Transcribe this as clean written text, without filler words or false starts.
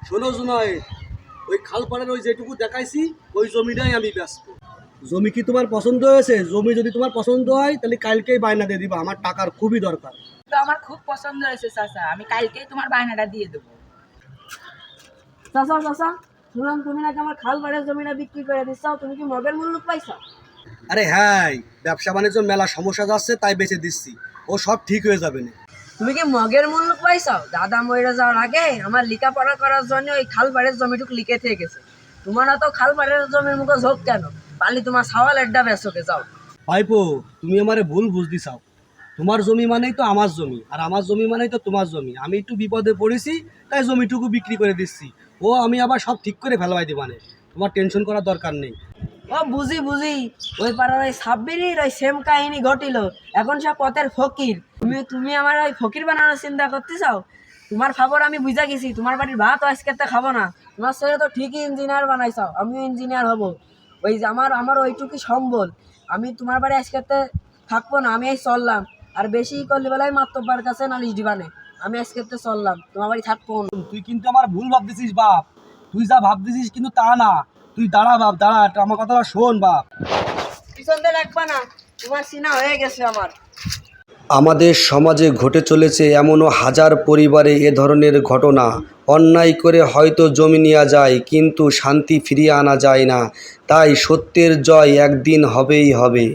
শোনো জুনাই, ওই খালপাড়ের ওই যেটুকু দেখাইছি ওই জমিটাই আমি ব্যস্ত। জমি কি তোমার পছন্দ হয়েছে? জমি যদি তোমার পছন্দ হয় তাহলে কালকেই বায়না দিয়ে দিবা, আমার টাকার খুবই দরকার। তো আমার খুব পছন্দ হয়েছে চাচা, আমি কালকেই তোমার বায়নাটা দিয়ে দেবো। চাচা চাচা, শুনলাম তুমি নাকি আমার খাল বাড়ির জমিটা বিক্রি করে দিচ্ছ, তুমি কি মগের মূল্য পাইছো? আরে হ্যাঁ, ব্যবসা বাণিজ্য মেলা সমস্যা যাচ্ছে তাই বেঁচে দিচ্ছি, ও সব ঠিক হয়ে যাবে না। তুমি কি মগের মূল্য পাইছো? দাদা মরে যাওয়ার আগে আমার লেখাপড়া করার জন্য ওই খাল বাড়ির জমিটুকু লিখে থেকে গেছে। তোমার তো খাল বাড়ির জমির মুখে ঝোঁক কেন? পালি তোমার সাওয়াল এড্ডা বেসোকে যাও। ভাইপো, তুমি আমারে ভুল বুঝতে চাও। তোমার জমি মানেই তো আমার জমি, আর আমার জমি মানেই তো তোমার জমি। আমি একটু বিপদে পড়েছি তাই জমিটুকু বিক্রি করে দিচ্ছি, ও আমি আবার সব ঠিক করে ফেলবাই দিবানে, তোমার টেনশন করার দরকার নেই। ও বুঝি বুঝি, ওই পাড়ার ওই সাব্বিরের ওই সেম কাহিনী ঘটিল। এখন সে পথের ফকির। তুমি তুমি আমার ওই ফকির বানানোর চিন্তা করতে চাও? তোমার খবর আমি বুঝা গেছি, তোমার বাড়ির ভাত আজকে তো খাবো না। তোমার ছেলে তো ঠিকই ইঞ্জিনিয়ার বানাইছাও, আমিও ইঞ্জিনিয়ার হব। ওই যে আমার আমার ওইটুকুই সম্বল। আমি তোমার বাড়ি আজকে থাকবো না, আমি এই চললাম। আর বেশি করলে বেলায় মাত্তব্বার কাছে নালিশ দিবানে। আমি আজকে চললাম, তোমার বাড়ি থাকবো না। তুই কিন্তু আমার ভুল ভাবতেছিস বাপ, তুই যা ভাবতেছিস কিন্তু তা না। তুই দাঁড়া বাপ, দাঁড়া, আমার কথাটা শোন বাপ। পিছন দিয়ে লাগবা না, তোমার সিনা হয়ে গেছে আমার। আমাদের সমাজে ঘটে চলেছে এমনও হাজার পরিবারে এ ধরনের ঘটনা। অন্যায় করে হয়তো জমি নেওয়া যায়, কিন্তু শান্তি ফিরিয়ে আনা যায় না। তাই সত্যের জয় একদিন হবেই হবে।